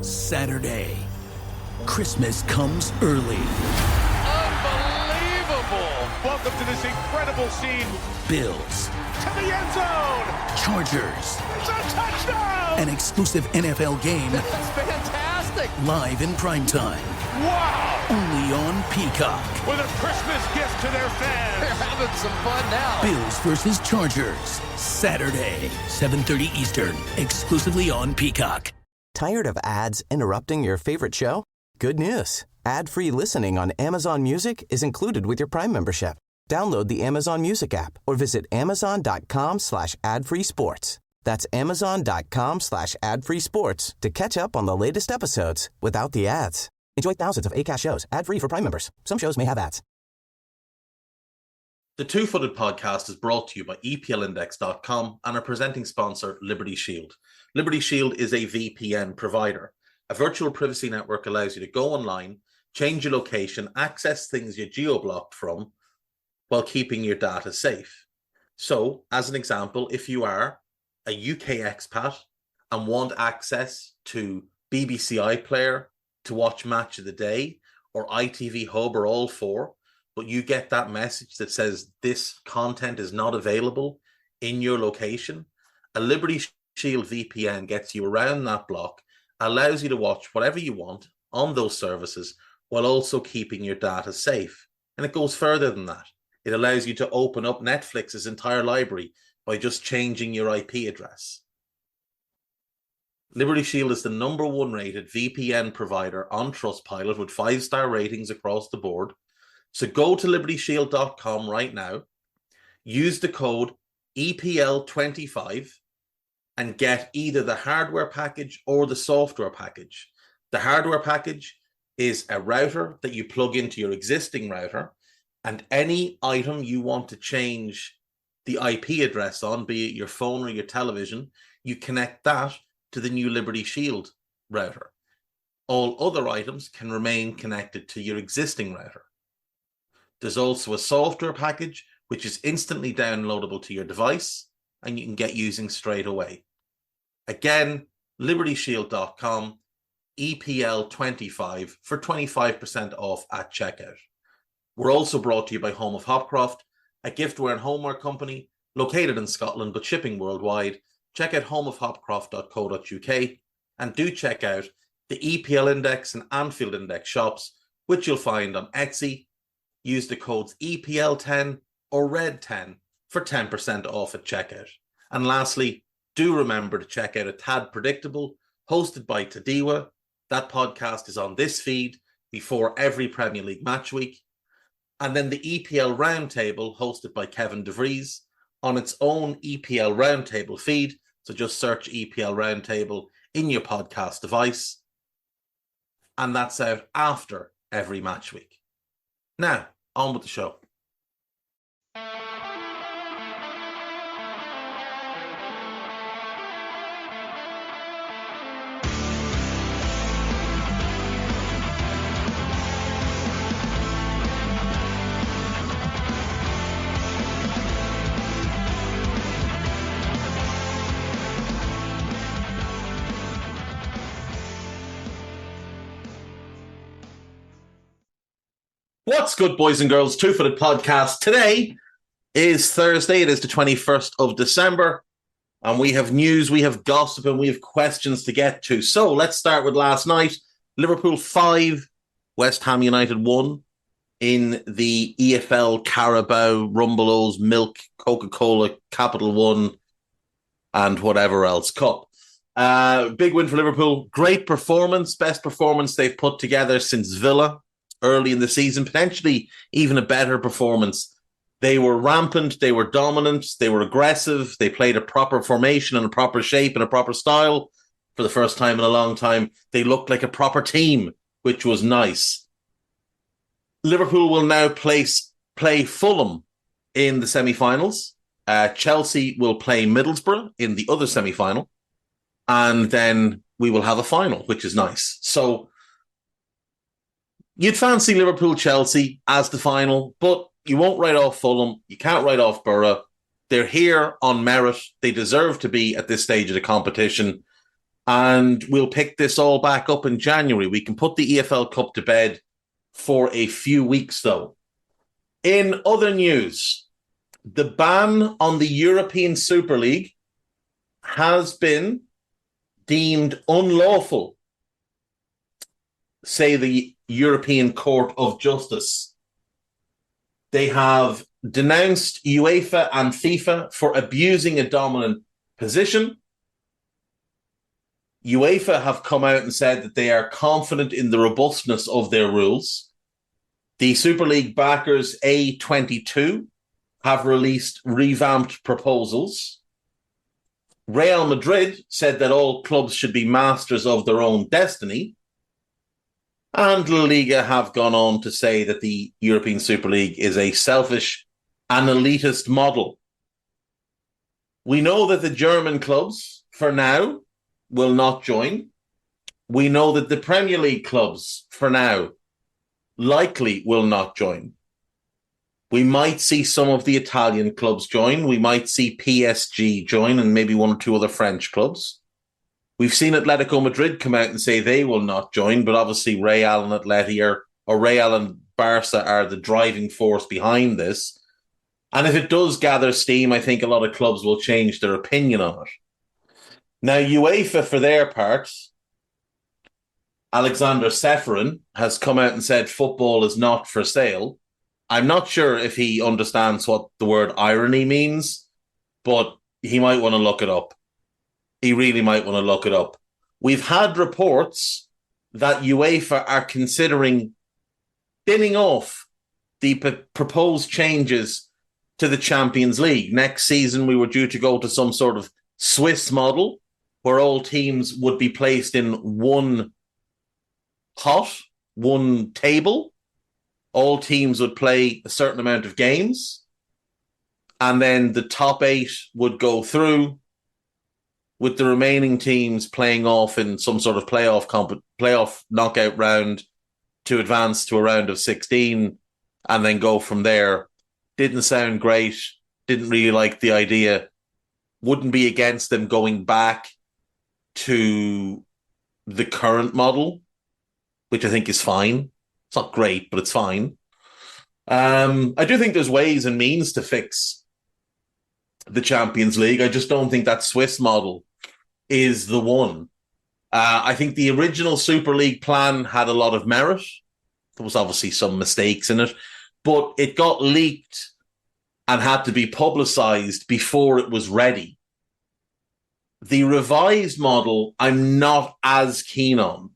Saturday. Christmas comes early. Unbelievable! Welcome to this incredible scene. Bills. To the end zone! Chargers. It's a touchdown! An exclusive NFL game. That's fantastic! Live in primetime. Wow! Only on Peacock. With a Christmas gift to their fans. They're having some fun now. Bills versus Chargers. Saturday, 7:30 Eastern. Exclusively on Peacock. Tired of ads interrupting your favorite show? Good news. Ad-free listening on Amazon Music is included with your Prime membership. Download the Amazon Music app or visit amazon.com/ad-free sports. That's amazon.com/ad-free sports to catch up on the latest episodes without the ads. Enjoy thousands of Acast shows ad-free for Prime members. Some shows may have ads. The Two-Footed Podcast is brought to you by EPLindex.com and our presenting sponsor, Liberty Shield. Liberty Shield is a VPN provider. A virtual privacy network allows you to go online, change your location, access things you're geo-blocked from, while keeping your data safe. So, as an example, if you are a UK expat and want access to BBC iPlayer to watch Match of the Day or ITV Hub or all four, but you get that message that says this content is not available in your location, a Liberty Shield VPN gets you around that block, allows you to watch whatever you want on those services while also keeping your data safe. And it goes further than that. It allows you to open up Netflix's entire library by just changing your IP address. Liberty Shield is the #1 rated VPN provider on Trustpilot with 5-star ratings across the board. So go to libertyshield.com right now, use the code EPL25 and get either the hardware package or the software package. The hardware package is a router that you plug into your existing router, and any item you want to change the IP address on, be it your phone or your television, you connect that to the new Liberty Shield router. All other items can remain connected to your existing router. There's also a software package which is instantly downloadable to your device and you can get using straight away. Again, libertyshield.com, EPL25 for 25% off at checkout. We're also brought to you by Home of Hopcroft, a giftware and homeware company located in Scotland but shipping worldwide. Check out homeofhopcroft.co.uk and do check out the EPL Index and Anfield Index shops, which you'll find on Etsy. Use the codes EPL10 or RED10 for 10% off at checkout. And lastly, do remember to check out A Tad Predictable, hosted by Tadiwa. That podcast is on this feed before every Premier League match week. And then the EPL Roundtable, hosted by Kevin DeVries, on its own EPL Roundtable feed. So just search EPL Roundtable in your podcast device. And that's out after every match week. Now, on with the show. What's good, boys and girls? Two-Footed Podcast. Today is Thursday. It is the 21st of December. And we have news, we have gossip, and we have questions to get to. So let's start with last night. Liverpool 5, West Ham United 1 in the EFL Carabao, Rumbelows, Milk, Coca-Cola, Capital One, and whatever else Cup. Big win for Liverpool. Great performance. Best performance they've put together since Villa early in the season, potentially even a better performance. They were rampant, they were dominant, they were aggressive, they played a proper formation and a proper shape and a proper style for the first time in a long time. They looked like a proper team, which was nice. Liverpool will now play Fulham in the semi-finals. Chelsea will play Middlesbrough in the other semi-final. And then we will have a final, which is nice. So you'd fancy Liverpool-Chelsea as the final, but you won't write off Fulham. You can't write off Borough. They're here on merit. They deserve to be at this stage of the competition. and we'll pick this all back up in January. We can put the EFL Cup to bed for a few weeks, though. In other news, the ban on the European Super League has been deemed unlawful, say the European Court of Justice. They have denounced UEFA and FIFA for abusing a dominant position. UEFA have come out and said that they are confident in the robustness of their rules. The Super League backers A22 have released revamped proposals. Real Madrid said that all clubs should be masters of their own destiny. And La Liga have gone on to say that the European Super League is a selfish and elitist model. We know that the German clubs, for now, will not join. We know that the Premier League clubs, for now, likely will not join. We might see some of the Italian clubs join. We might see PSG join and maybe one or two other French clubs. We've seen Atletico Madrid come out and say they will not join, but obviously Real and Atleti or Real and Barca are the driving force behind this. And if it does gather steam, I think a lot of clubs will change their opinion on it. Now, UEFA, for their part, Alexander Seferin has come out and said football is not for sale. I'm not sure if he understands what the word irony means, but he might want to look it up. He really might want to look it up. We've had reports that UEFA are considering binning off the proposed changes to the Champions League. Next season, we were due to go to some sort of Swiss model where all teams would be placed in one pot, one table. All teams would play a certain amount of games, and then the top 8 would go through, with the remaining teams playing off in some sort of playoff knockout round to advance to a round of 16 and then go from there. Didn't sound great. Didn't really like the idea. Wouldn't be against them going back to the current model, which I think is fine. It's not great, but it's fine. I do think there's ways and means to fix the Champions League. I just don't think that Swiss model is the one. I think the original Super League plan had a lot of merit. There was obviously some mistakes in it, but it got leaked and had to be publicized before it was ready. The revised model, I'm not as keen on.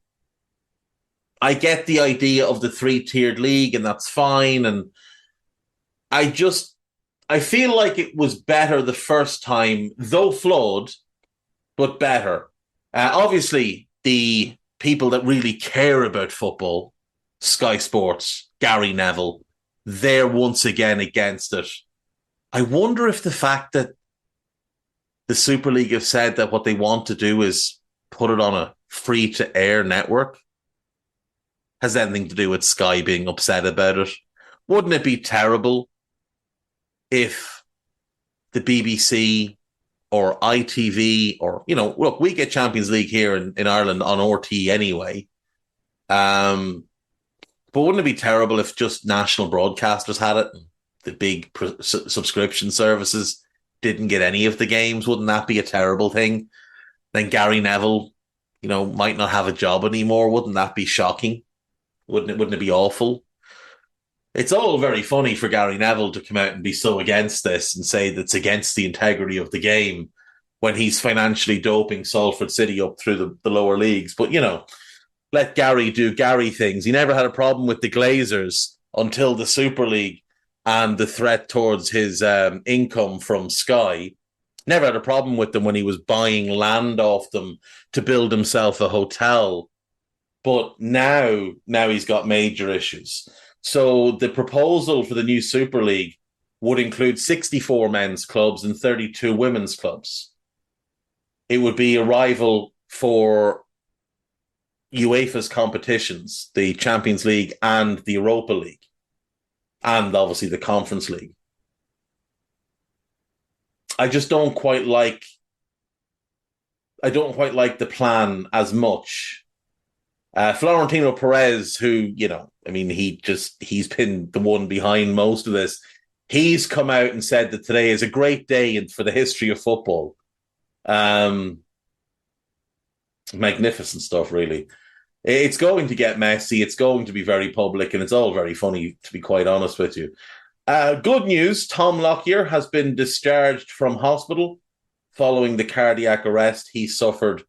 I get the idea of the 3-tiered league, and that's fine. And I feel like it was better the first time, though flawed, but better. Obviously, the people that really care about football, Sky Sports, Gary Neville, they're once again against it. I wonder if the fact that the Super League have said that what they want to do is put it on a free-to-air network has anything to do with Sky being upset about it. Wouldn't it be terrible if the BBC or ITV or, look, we get Champions League here in Ireland on RT anyway. But wouldn't it be terrible if just national broadcasters had it? The big subscription services didn't get any of the games. Wouldn't that be a terrible thing? Then Gary Neville, might not have a job anymore. Wouldn't that be shocking? Wouldn't it be awful? It's all very funny for Gary Neville to come out and be so against this and say that's against the integrity of the game when he's financially doping Salford City up through the lower leagues. But, let Gary do Gary things. He never had a problem with the Glazers until the Super League and the threat towards his income from Sky. Never had a problem with them when he was buying land off them to build himself a hotel. But now he's got major issues. So the proposal for the new Super League would include 64 men's clubs and 32 women's clubs. It would be a rival for UEFA's competitions, the Champions League and the Europa League, and obviously the Conference League. I just don't quite like I don't quite like the plan as much. Florentino Perez, who, he's been the one behind most of this. He's come out and said that today is a great day for the history of football. Magnificent stuff, really. It's going to get messy. It's going to be very public, and it's all very funny, to be quite honest with you. Good news, Tom Lockyer has been discharged from hospital following the cardiac arrest he suffered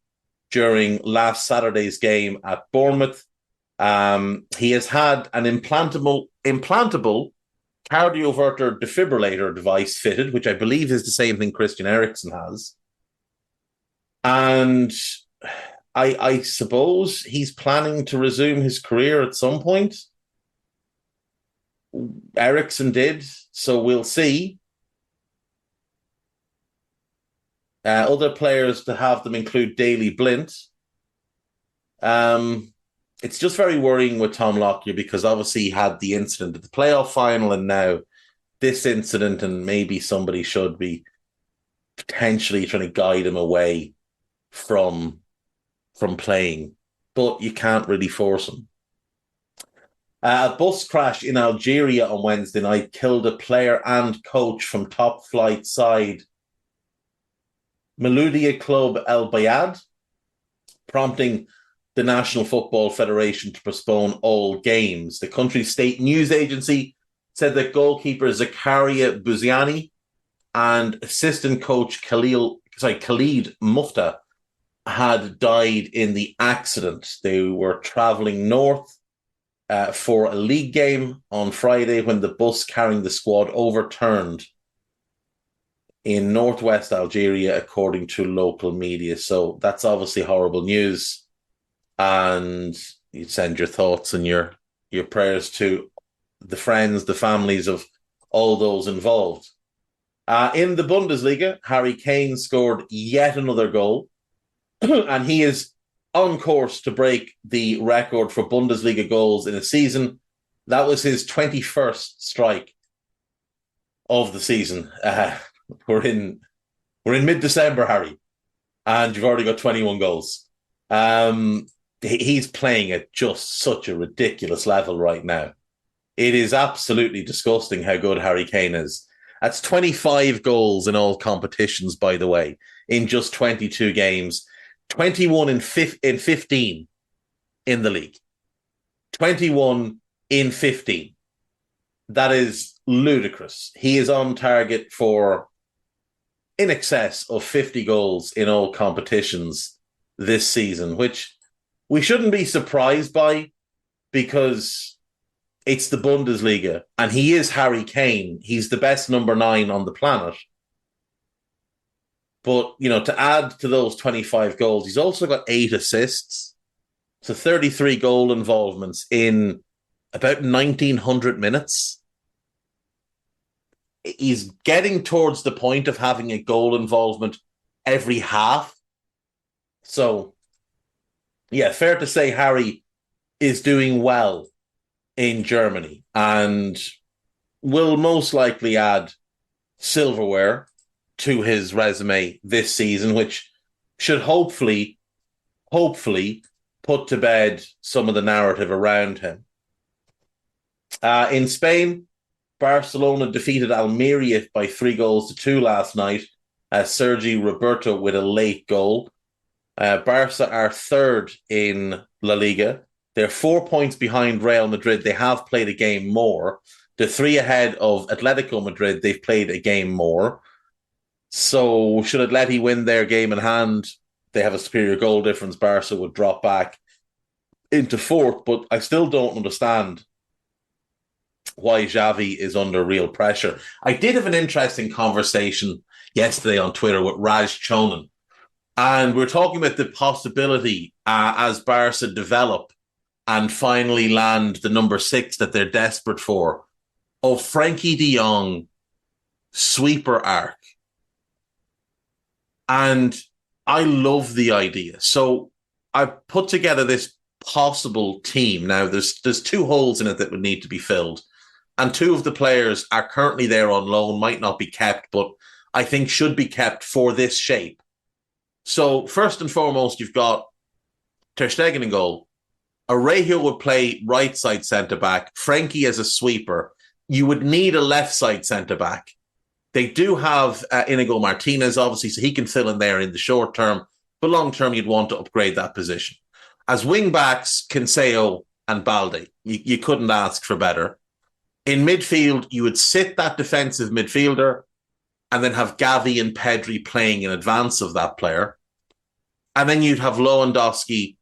during last Saturday's game at Bournemouth. He has had an implantable cardioverter defibrillator device fitted, which I believe is the same thing Christian Eriksen has. And I suppose he's planning to resume his career at some point. Eriksen did, so we'll see. Other players to have them include Daley Blint. It's just very worrying with Tom Lockyer because obviously he had the incident at the playoff final and now this incident, and maybe somebody should be potentially trying to guide him away from playing, but you can't really force him. A bus crash in Algeria on Wednesday night killed a player and coach from top flight side Maloudia club El Bayad, prompting the National Football Federation to postpone all games. The country's state news agency said that goalkeeper Zakaria Bouziani and assistant coach Khalid Mufta had died in the accident. They were travelling north for a league game on Friday when the bus carrying the squad overturned in northwest Algeria, according to local media. So that's obviously horrible news. And you send your thoughts and your prayers to the friends, the families of all those involved. In the Bundesliga, Harry Kane scored yet another goal, and he is on course to break the record for Bundesliga goals in a season. That was his 21st strike of the season. We're in mid-December, Harry, and you've already got 21 goals. He's playing at just such a ridiculous level right now. It is absolutely disgusting how good Harry Kane is. That's 25 goals in all competitions, by the way, in just 22 games. 21 in 15 in the league. 21 in 15. That is ludicrous. He is on target for in excess of 50 goals in all competitions this season, which we shouldn't be surprised by because it's the Bundesliga and he is Harry Kane. He's the best number 9 on the planet. But, to add to those 25 goals, he's also got 8 assists. So 33 goal involvements in about 1,900 minutes. He's getting towards the point of having a goal involvement every half. So, yeah, fair to say Harry is doing well in Germany and will most likely add silverware to his resume this season, which should hopefully put to bed some of the narrative around him. In Spain, Barcelona defeated Almeria by 3-2 last night. Sergi Roberto with a late goal. Barca are third in La Liga. They're 4 points behind Real Madrid. They have played a game more. They're 3 ahead of Atletico Madrid. They've played a game more. So should Atleti win their game in hand, they have a superior goal difference. Barca would drop back into fourth, but I still don't understand why Xavi is under real pressure. I did have an interesting conversation yesterday on Twitter with Raj Chonan, and we're talking about the possibility as Barca develop and finally land the number 6 that they're desperate for, of Frankie de Jong sweeper arc. And I love the idea. So I put together this possible team. Now, there's 2 holes in it that would need to be filled. And 2 of the players are currently there on loan, might not be kept, but I think should be kept for this shape. So first and foremost, you've got Ter Stegen in goal. Araujo would play right side centre back. Frankie as a sweeper. You would need a left side centre back. They do have Inigo Martinez, obviously, so he can fill in there in the short term. But long term, you'd want to upgrade that position. As wing backs, Kinseo and Balde. You couldn't ask for better. In midfield, you would sit that defensive midfielder and then have Gavi and Pedri playing in advance of that player. And then you'd have Lewandowski.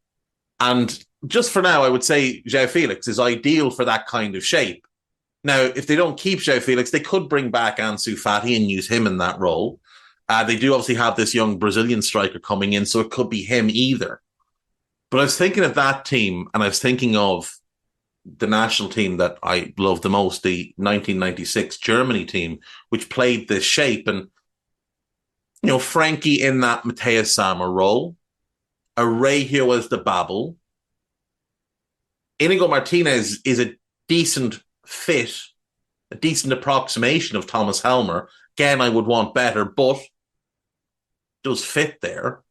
And just for now, I would say João Felix is ideal for that kind of shape. Now, if they don't keep João Felix, they could bring back Ansu Fati and use him in that role. They do obviously have this young Brazilian striker coming in, so it could be him either. But I was thinking of that team, and I was thinking of the national team that I love the most, the 1996 Germany team, which played this shape. And, you know, Frankie in that Matthias Sammer role, Araujo as the Babel. Inigo Martinez is a decent fit, a decent approximation of Thomas Helmer. Again, I would want better, but does fit there.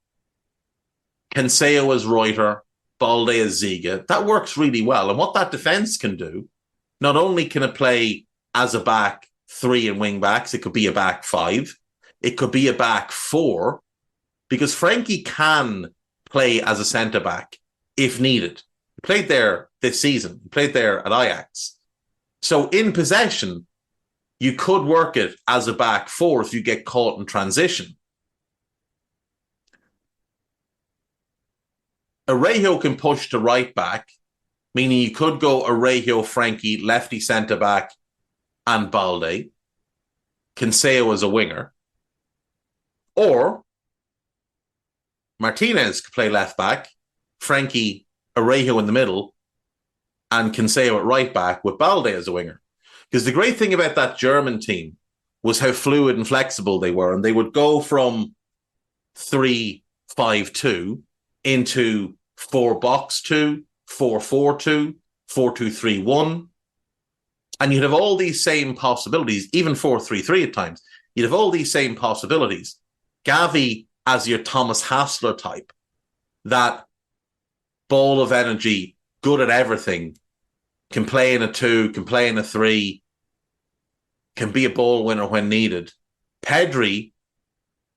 Cancelo as Reuter, Balde as Ziga. That works really well. And what that defence can do, not only can it play as a back three and wing backs, it could be a back five. It could be a back four, because Frankie can play as a centre back if needed. He played there this season. He played there at Ajax. So in possession, you could work it as a back four if you get caught in transition. Araujo can push to right back, meaning you could go Araujo, Frankie, lefty centre back, and Balde. Cancelo as a winger. Or Martinez could play left back, Frankie, Araujo in the middle, and Cancelo at right back with Balde as a winger. Because the great thing about that German team was how fluid and flexible they were. And they would go from 3-5-2 into 4-box-2, 4-4-2, 4-2-3-1. And you'd have all these same possibilities, even 4-3-3 at times. You'd have all these same possibilities. Gavi as your Thomas Hassler type, that ball of energy, good at everything, can play in a 2, can play in a 3, can be a ball winner when needed. Pedri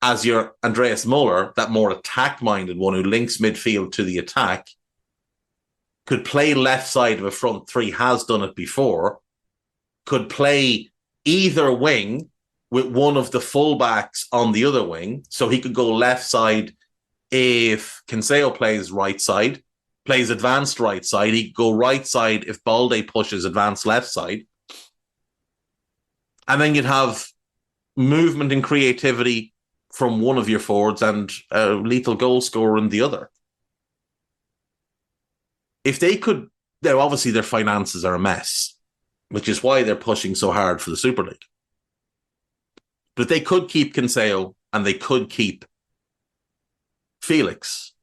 as your Andreas Muller, that more attack-minded one who links midfield to the attack, could play left side of a front three, has done it before, could play either wing with one of the fullbacks on the other wing, so he could go left side if Cancelo plays right side, plays advanced right side, he could go right side if Balde pushes advanced left side. And then you'd have movement and creativity from one of your forwards and a lethal goal scorer in the other. If they could, now obviously their finances are a mess, which is why they're pushing so hard for the Super League. But they could keep Cancelo and they could keep Felix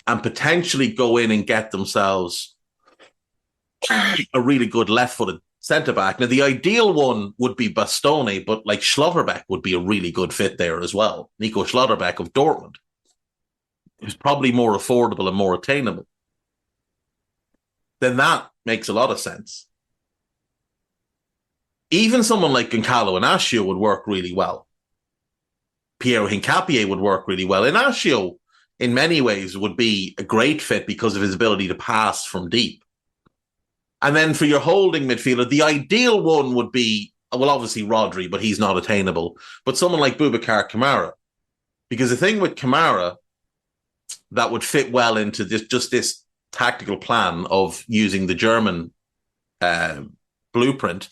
and potentially go in and get themselves a really good left-footed centre-back. Now, the ideal one would be Bastoni, but like Schlotterbeck would be a really good fit there as well. Nico Schlotterbeck of Dortmund. Who's probably more affordable and more attainable. Then that makes a lot of sense. Even someone like Goncalo Inacio would work really well. Piero Hincapié would work really well. Inacio, in many ways, would be a great fit because of his ability to pass from deep. And then for your holding midfielder, the ideal one would be, well, obviously Rodri, but he's not attainable. But someone like Boubacar Kamara. Because the thing with Kamara that would fit well into this tactical plan of using the German blueprint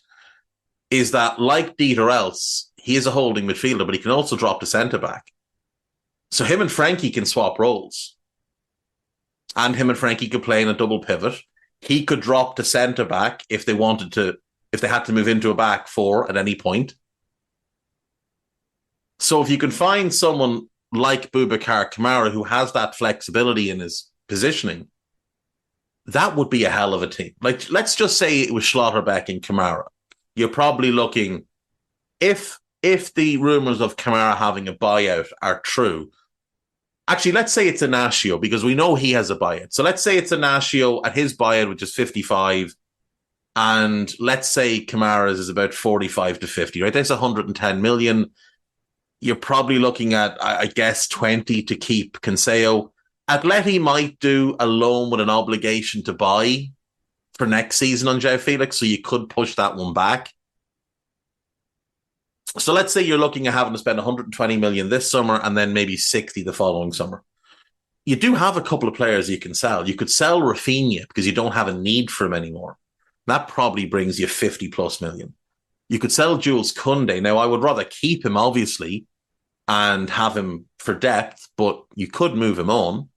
is that, like Dieter Else, he is a holding midfielder, but he can also drop to centre-back. So him and Frankie can swap roles. And him and Frankie could play in a double pivot. He could drop to centre-back if they wanted to, if they had to move into a back four at any point. So if you can find someone like Boubacar Kamara who has that flexibility in his positioning, that would be a hell of a team. Like, let's just say it was Schlotterbeck and Kamara. You're probably looking, if the rumours of Kamara having a buyout are true, Actually, let's say it's Inacio, because we know he has a buyout. So let's say it's Inacio at his buyout, which is 55, and let's say Kamara's is about 45 to 50, right? That's 110 million. You're probably looking at, I guess, 20 to keep Cancelo. Atleti might do a loan with an obligation to buy for next season on João Felix, so you could push that one back. So let's say you're looking at having to spend 120 million this summer and then maybe 60 the following summer. You do have a couple of players you can sell. You could sell Rafinha because you don't have a need for him anymore. That probably brings you 50 plus million. You could sell Jules Koundé. Now, I would rather keep him, obviously, and have him for depth, but you could move him on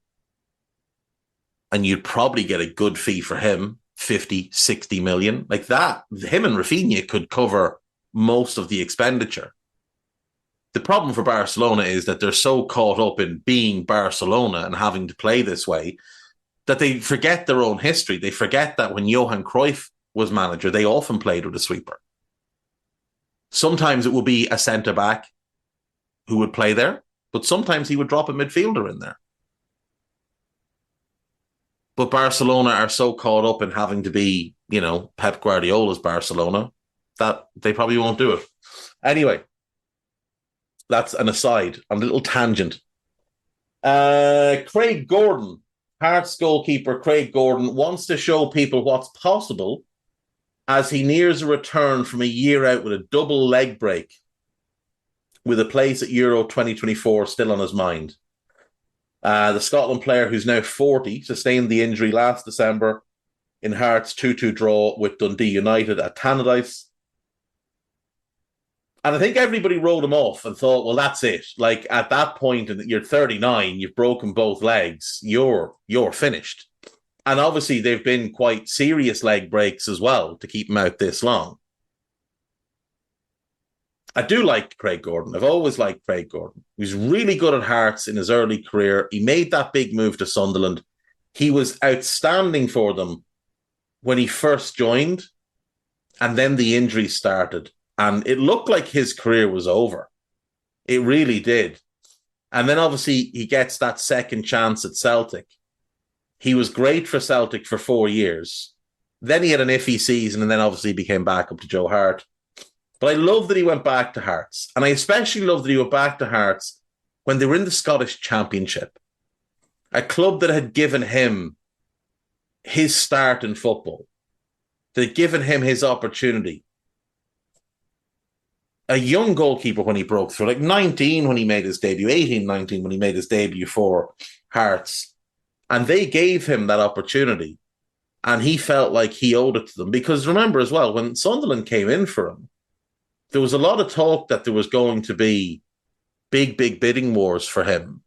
and you'd probably get a good fee for him, 50, 60 million. Like that, him and Rafinha could cover most of the expenditure. The problem for Barcelona is that they're so caught up in being Barcelona and having to play this way that they forget their own history. They forget that when Johan Cruyff was manager, they often played with a sweeper. Sometimes it would be a centre-back who would play there, but sometimes he would drop a midfielder in there. But Barcelona are so caught up in having to be, Pep Guardiola's Barcelona that they probably won't do it. Anyway, that's an aside, a little tangent. Craig Gordon, Hearts goalkeeper Craig Gordon, wants to show people what's possible as he nears a return from a year out with a double leg break, with a place at Euro 2024 still on his mind. The Scotland player, who's now 40, sustained the injury last December in Hearts' 2-2 draw with Dundee United at Tannadice. And I think everybody wrote him off and thought, well, that's it. Like, at that point, you're 39, you've broken both legs, you're finished. And obviously, they've been quite serious leg breaks as well to keep him out this long. I do like Craig Gordon. I've always liked Craig Gordon. He was really good at Hearts in his early career. He made that big move to Sunderland. He was outstanding for them when he first joined, and then the injuries started. And it looked like his career was over. It really did. And then obviously he gets that second chance at Celtic. He was great for Celtic for 4 years. Then he had an iffy season and then obviously became back up to Joe Hart. But I love that he went back to Hearts. And I especially love that he went back to Hearts when they were in the Scottish Championship. A club that had given him his start in football. That had given him his opportunity. A young goalkeeper when he broke through, like 19 when he made his debut, 18, 19 when he made his debut for Hearts. And they gave him that opportunity. And he felt like he owed it to them. Because remember as well, when Sunderland came in for him, there was a lot of talk that there was going to be big bidding wars for him.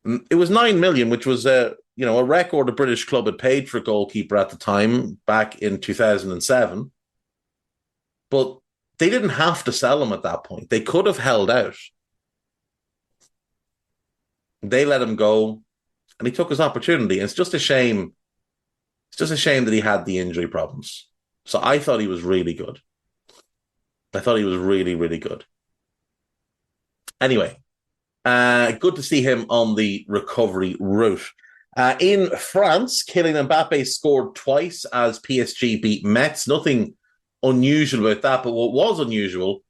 It was 9 million, which was a record a British club had paid for a goalkeeper at the time, back in 2007. But they didn't have to sell him at that point. They could have held out. They let him go, and he took his opportunity. And it's just a shame. It's just a shame that he had the injury problems. So I thought he was really good. I thought he was really, really good. Anyway, good to see him on the recovery route. In France, Kylian Mbappe scored twice as PSG beat Metz. Nothing unusual about that, but what was unusual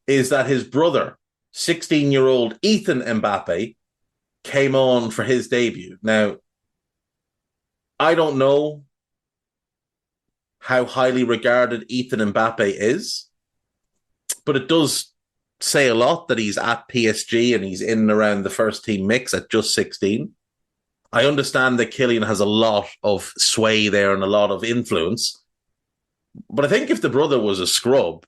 is that his brother, 16-year-old Ethan Mbappe, came on for his debut. Now, I don't know how highly regarded Ethan Mbappe is, but it does say a lot that he's at PSG and he's in and around the first team mix at just 16. I understand that Kylian has a lot of sway there and a lot of influence, but I think if the brother was a scrub,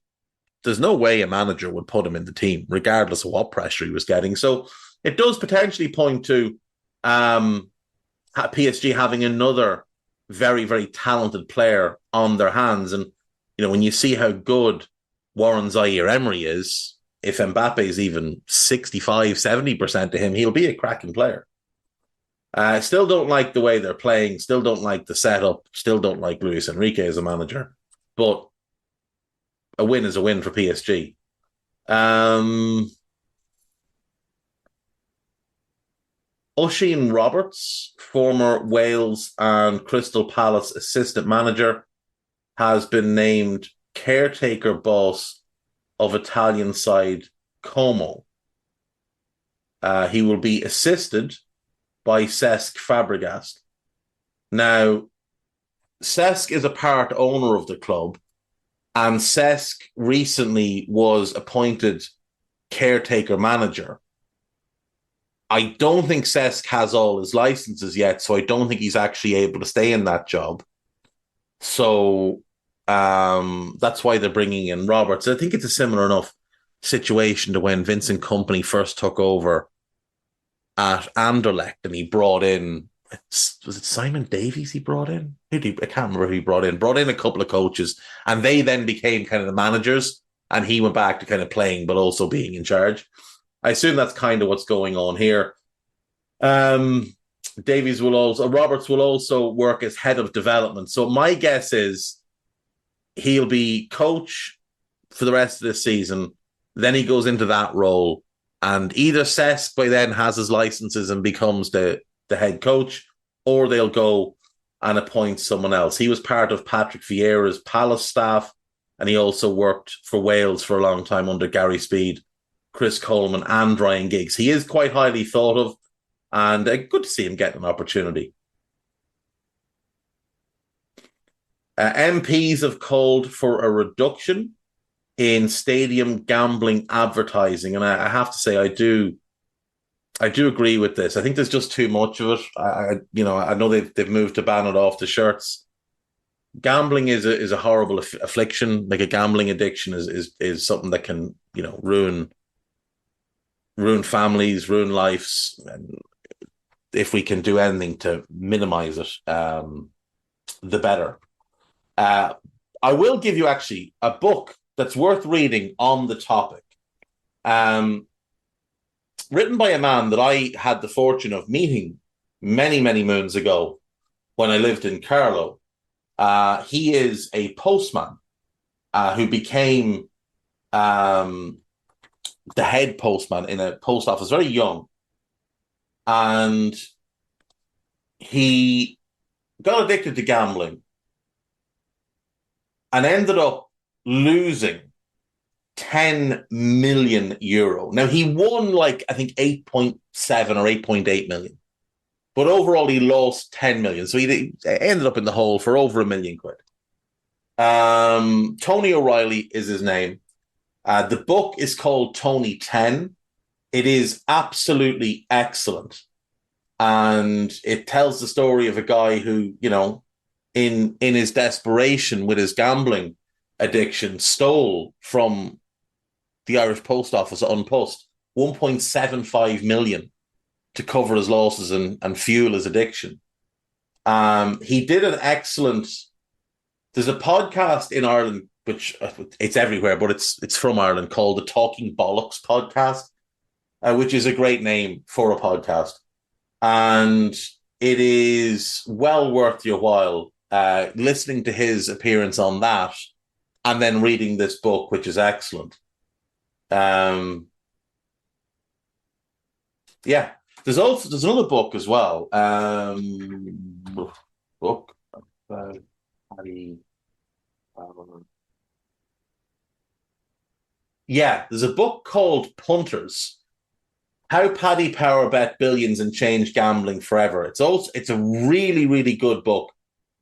there's no way a manager would put him in the team, regardless of what pressure he was getting. So it does potentially point to PSG having another very, very talented player on their hands. And, when you see how good Warren Zaire-Emery is, if Mbappe is even 65, 70% to him, he'll be a cracking player. Still don't like the way they're playing, still don't like the setup, still don't like Luis Enrique as a manager. But a win is a win for PSG. Oisin Roberts, former Wales and Crystal Palace assistant manager, has been named caretaker boss of Italian side Como. He will be assisted by Cesc Fabregas. Now, Cesc is a part owner of the club, and Cesc recently was appointed caretaker manager. I don't think Cesc has all his licenses yet, so I don't think he's actually able to stay in that job. So that's why they're bringing in Roberts. I think it's a similar enough situation to when Vincent Kompany first took over at Anderlecht, and he brought in, was it Simon Davies he brought in? I can't remember who he brought in. Brought in a couple of coaches, and they then became kind of the managers, and he went back to kind of playing, but also being in charge. I assume that's kind of what's going on here. Roberts will also work as head of development. So my guess is he'll be coach for the rest of this season. Then he goes into that role, and either Cesc by then has his licenses and becomes the head coach, or they'll go and appoint someone else. He was part of Patrick Vieira's Palace staff, and he also worked for Wales for a long time under Gary Speed, Chris Coleman, and Ryan Giggs. He is quite highly thought of, and good to see him getting an opportunity. MPs have called for a reduction in stadium gambling advertising, and I have to say I do agree with this. I think there's just too much of it. I know they've moved to ban it off the shirts. Gambling is a horrible affliction. Like a gambling addiction is something that can ruin families, ruin lives, and if we can do anything to minimize it, the better. I will give you actually a book that's worth reading on the topic. Written by a man that I had the fortune of meeting many, many moons ago when I lived in Carlow. He is a postman who became the head postman in a post office very young. And he got addicted to gambling and ended up losing 10 million euro. Now, he won I think 8.7 or 8.8 million. But overall, he lost 10 million. So he ended up in the hole for over £1 million. Tony O'Reilly is his name. The book is called Tony 10. It is absolutely excellent. And it tells the story of a guy who, in his desperation with his gambling addiction, stole from the Irish Post Office on post 1.75 million to cover his losses and fuel his addiction. He did an excellent... There's a podcast in Ireland, which it's everywhere, but it's from Ireland, called the Talking Bollocks podcast, which is a great name for a podcast. And it is well worth your while listening to his appearance on that and then reading this book, which is excellent. There's another book as well. Book about Paddy Power. There's a book called Punters: How Paddy Power Bet Billions and Changed Gambling Forever. It's a really, really good book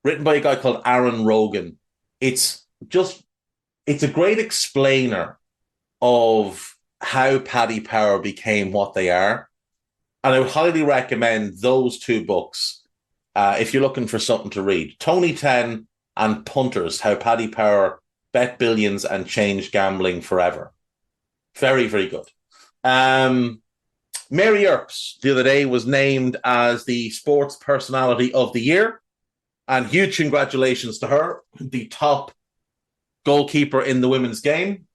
written by a guy called Aaron Rogan. It's a great explainer of how Paddy Power became what they are. And I would highly recommend those two books if you're looking for something to read. Tony 10 and Punters: How Paddy Power Bet Billions and Changed Gambling Forever. Very, very good. Mary Earps the other day was named as the Sports Personality of the Year. And huge congratulations to her, the top goalkeeper in the women's game.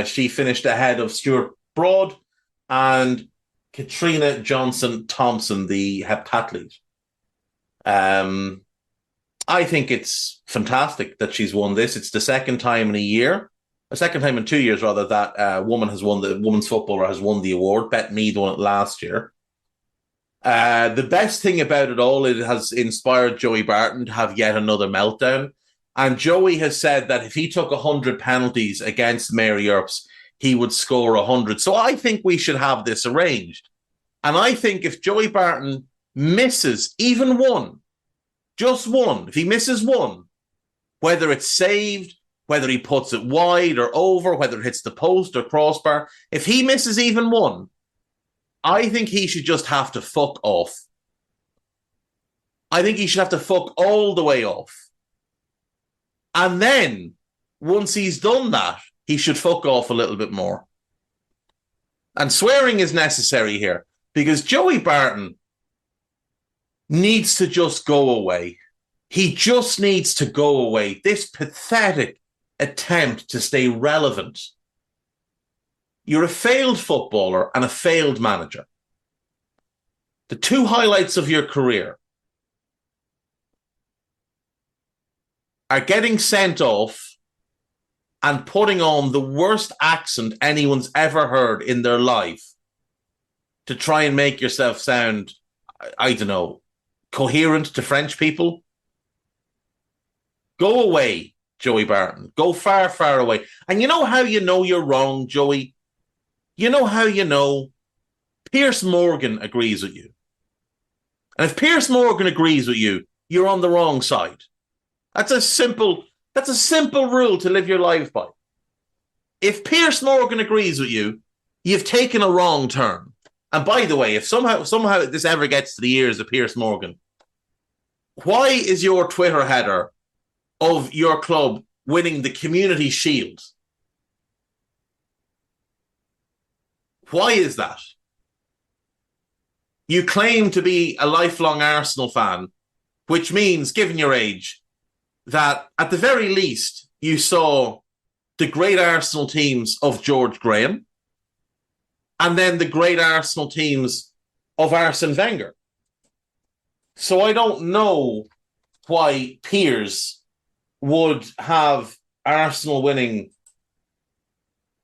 She finished ahead of Stuart Broad and Katrina Johnson-Thompson, the heptathlete. I think it's fantastic that she's won this. It's the second time in 2 years rather, that women's footballer has won the award. Bette Mead won it last year. The best thing about it all, it has inspired Joey Barton to have yet another meltdown. And Joey has said that if he took 100 penalties against Mary Earps, he would score 100. So I think we should have this arranged. And I think if Joey Barton misses even one, just one, if he misses one, whether it's saved, whether he puts it wide or over, whether it hits the post or crossbar, if he misses even one, I think he should just have to fuck off. I think he should have to fuck all the way off. And then, once he's done that, he should fuck off a little bit more. And swearing is necessary here because Joey Barton needs to just go away. He just needs to go away. This pathetic attempt to stay relevant. You're a failed footballer and a failed manager. The two highlights of your career are getting sent off and putting on the worst accent anyone's ever heard in their life to try and make yourself sound, I don't know, coherent to French people. Go away, Joey Barton. Go far, far away. And you know how you know you're wrong, Joey? You know how you know? Piers Morgan agrees with you. And if Piers Morgan agrees with you, you're on the wrong side. That's a simple rule to live your life by. If Piers Morgan agrees with you, you've taken a wrong turn. And by the way, if somehow this ever gets to the ears of Piers Morgan, why is your Twitter header of your club winning the Community Shield? Why is that? You claim to be a lifelong Arsenal fan, which means, given your age, that at the very least you saw the great Arsenal teams of George Graham and then the great Arsenal teams of Arsene Wenger. So I don't know why Piers would have Arsenal winning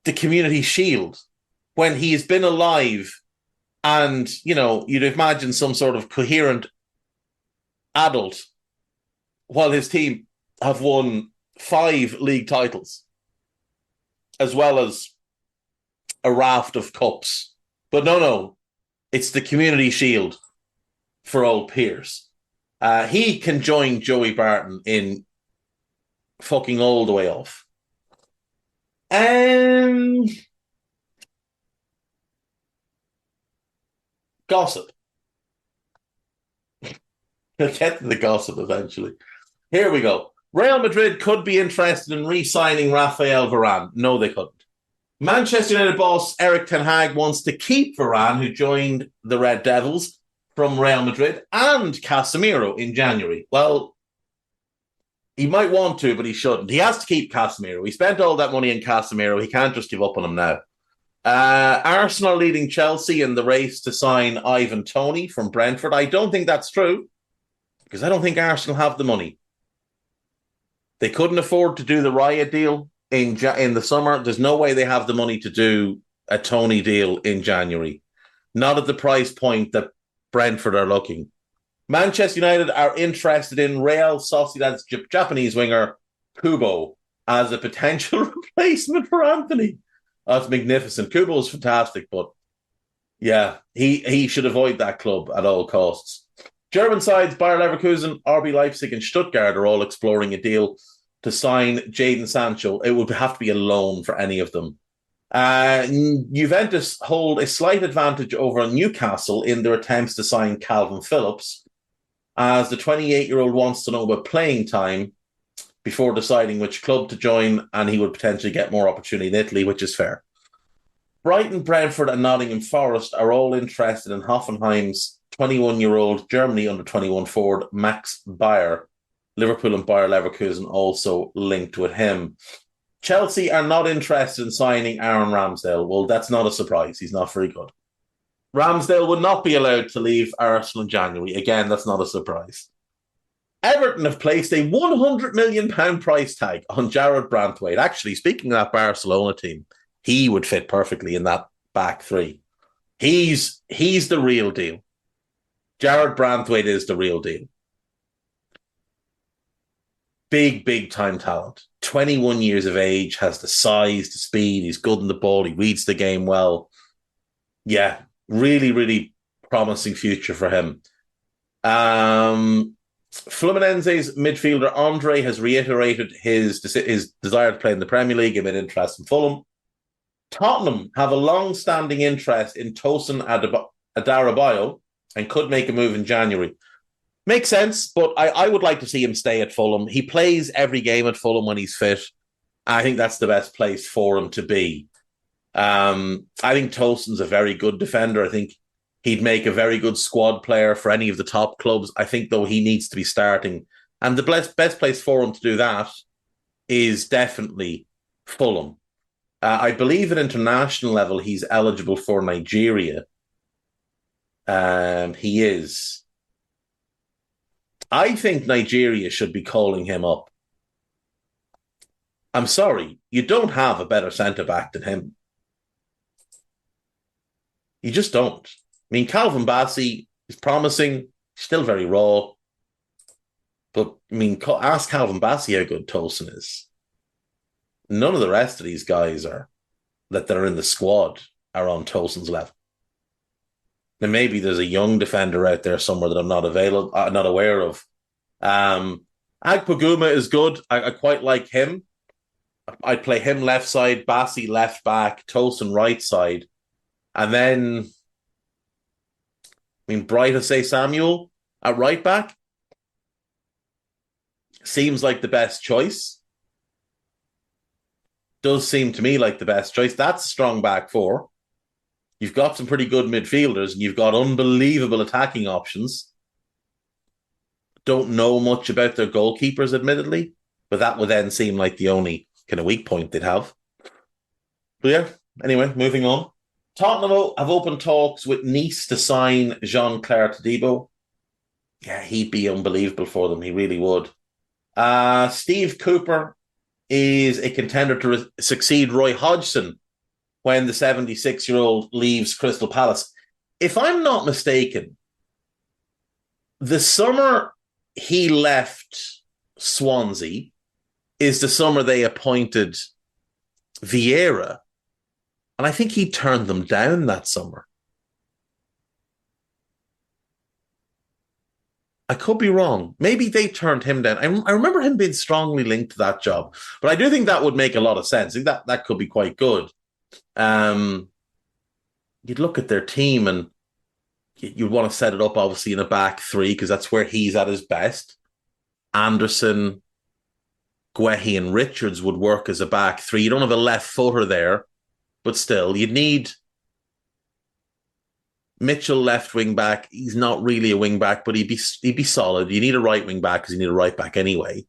the Community Shield when he's been alive and, you know, you'd imagine some sort of coherent adult while his team have won 5 league titles as well as a raft of cups. But no, it's the Community Shield for old Piers. He can join Joey Barton in fucking all the way off. Gossip. We'll get to the gossip eventually. Here we go. Real Madrid could be interested in re-signing Rafael Varane. No, they couldn't. Manchester United boss Eric Ten Hag wants to keep Varane, who joined the Red Devils from Real Madrid, and Casemiro in January. Well, he might want to, but he shouldn't. He has to keep Casemiro. He spent all that money in Casemiro. He can't just give up on him now. Arsenal leading Chelsea in the race to sign Ivan Toney from Brentford. I don't think that's true because I don't think Arsenal have the money. They couldn't afford to do the Raya deal in the summer. There's no way they have the money to do a Toney deal in January. Not at the price point that Brentford are looking. Manchester United are interested in Real Sociedad's Japanese winger Kubo as a potential replacement for Anthony. That's magnificent. Kubo is fantastic, but yeah, he should avoid that club at all costs. German sides Bayer Leverkusen, RB Leipzig and Stuttgart are all exploring a deal to sign Jadon Sancho. It would have to be a loan for any of them. Juventus hold a slight advantage over Newcastle in their attempts to sign Calvin Phillips, as the 28-year-old wants to know about playing time before deciding which club to join, and he would potentially get more opportunity in Italy, which is fair. Brighton, Brentford and Nottingham Forest are all interested in Hoffenheim's 21-year-old Germany under-21 forward Max Bayer. Liverpool and Bayer Leverkusen also linked with him. Chelsea are not interested in signing Aaron Ramsdale. Well, that's not a surprise. He's not very good. Ramsdale would not be allowed to leave Arsenal in January. Again, that's not a surprise. Everton have placed a £100 million price tag on Jarrod Branthwaite. Actually, speaking of that Barcelona team, he would fit perfectly in that back three. He's the real deal. Jared Branthwaite is the real deal. Big time talent. 21 years of age, has the size, the speed, he's good in the ball, he reads the game well. Yeah, really promising future for him. Fluminense's midfielder Andre has reiterated his desire to play in the Premier League amid interest in Fulham. Tottenham have a long-standing interest in Tosin Adarabioyo and could make a move in January. Makes sense, but I would like to see him stay at Fulham. He plays every game at Fulham when he's fit. I think that's the best place for him to be. I think Tosin's a very good defender. I think he'd make a very good squad player for any of the top clubs. I think, though, he needs to be starting. And the best place for him to do that is definitely Fulham. I believe at international level, he's eligible for Nigeria. He is. I think Nigeria should be calling him up. I'm sorry, you don't have a better centre-back than him. You just don't. I mean, Calvin Bassey is promising, still very raw. But, I mean, ask Calvin Bassey how good Tosin is. None of the rest of these guys that are in the squad are on Tosin's level. Then maybe there's a young defender out there somewhere that I'm not aware of. Agpaguma is good. I quite like him. I'd play him left side, Bassey left back, Tosin right side. And then, Bright Samuel at right back seems like the best choice. Does seem to me like the best choice. That's a strong back four. You've got some pretty good midfielders and you've got unbelievable attacking options. Don't know much about their goalkeepers, admittedly, but that would then seem like the only kind of weak point they'd have. But yeah, anyway, moving on. Tottenham have opened talks with Nice to sign Jean-Claire Todibo. Yeah, he'd be unbelievable for them. He really would. Steve Cooper is a contender to succeed Roy Hodgson when the 76-year-old leaves Crystal Palace. If I'm not mistaken, the summer he left Swansea is the summer they appointed Vieira. And I think he turned them down that summer. I could be wrong. Maybe they turned him down. I remember him being strongly linked to that job. But I do think that would make a lot of sense. I think that could be quite good. You'd look at their team and you'd want to set it up, obviously, in a back three because that's where he's at his best. Anderson, Guehi and Richards would work as a back three. You don't have a left footer there, but still, you'd need Mitchell left wing back. He's not really a wing back, but he'd be solid. You need a right wing back because you need a right back anyway.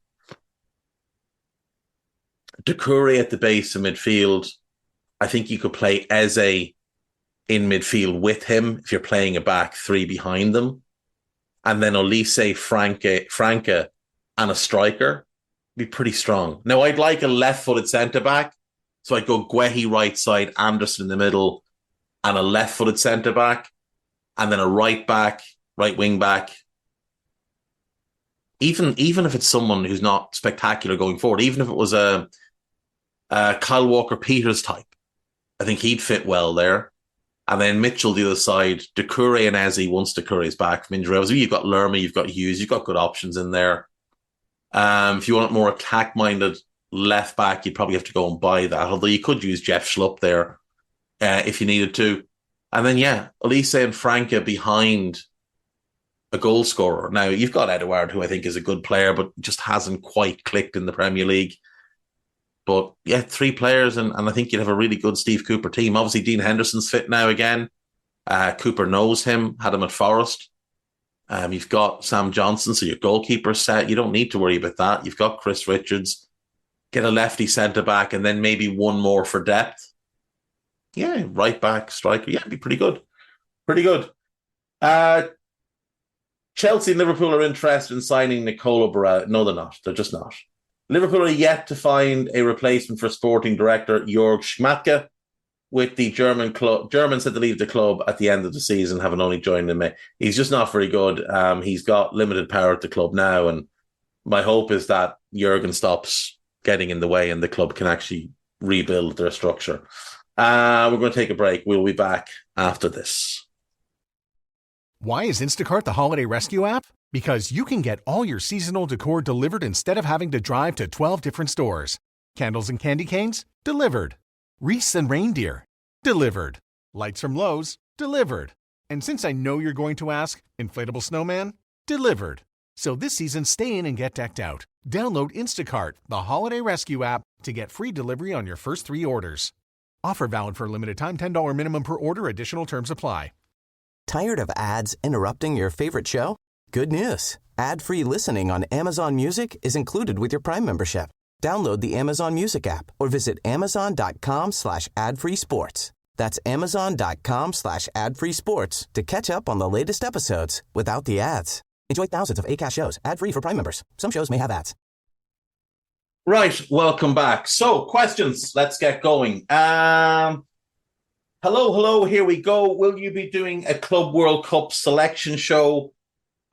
Doucouré at the base of midfield. I think you could play Eze in midfield with him if you're playing a back three behind them. And then Olise, Franca and a striker. Be pretty strong. Now, I'd like a left-footed centre-back. So I'd go Guehi right side, Anderson in the middle, and a left-footed centre-back. And then a right back, right wing back. Even if it's someone who's not spectacular going forward, even if it was a Kyle Walker-Peters type, I think he'd fit well there. And then Mitchell the other side, Doucouré and Eze once Doucouré's back from injury. You've got Lerma, you've got Hughes, you've got good options in there. If you want more attack-minded left back, you'd probably have to go and buy that. Although you could use Jeff Schlupp there if you needed to. And then, Olise and Franca behind a goal scorer. Now, you've got Edouard, who I think is a good player, but just hasn't quite clicked in the Premier League. But, yeah, three players, and I think you'd have a really good Steve Cooper team. Obviously, Dean Henderson's fit now again. Cooper knows him, had him at Forest. You've got Sam Johnson, so your goalkeeper's set. You don't need to worry about that. You've got Chris Richards. Get a lefty centre-back, and then maybe one more for depth. Yeah, right back, striker. Yeah, it'd be pretty good. Pretty good. Chelsea and Liverpool are interested in signing Nicola Barella. No, they're not. They're just not. Liverpool are yet to find a replacement for sporting director Jörg Schmadtke, with the German club. Germans had to leave the club at the end of the season, having only joined in May. He's just not very good. He's got limited power at the club now, and my hope is that Jurgen stops getting in the way and the club can actually rebuild their structure. We're going to take a break. We'll be back after this. Why is Instacart the holiday rescue app? Because you can get all your seasonal decor delivered instead of having to drive to 12 different stores. Candles and candy canes? Delivered. Wreaths and reindeer? Delivered. Lights from Lowe's? Delivered. And since I know you're going to ask, inflatable snowman? Delivered. So this season, stay in and get decked out. Download Instacart, the holiday rescue app, to get free delivery on your first 3 orders. Offer valid for a limited time, $10 minimum per order, additional terms apply. Tired of ads interrupting your favorite show? Good news. Ad-free listening on Amazon Music is included with your Prime membership. Download the Amazon Music app or visit amazon.com/ad-free sports. That's amazon.com/ad-free sports to catch up on the latest episodes without the ads. Enjoy thousands of Acast shows ad-free for Prime members. Some shows may have ads. Right, welcome back. So, questions. Let's get going. Hello, here we go. Will you be doing a Club World Cup selection show?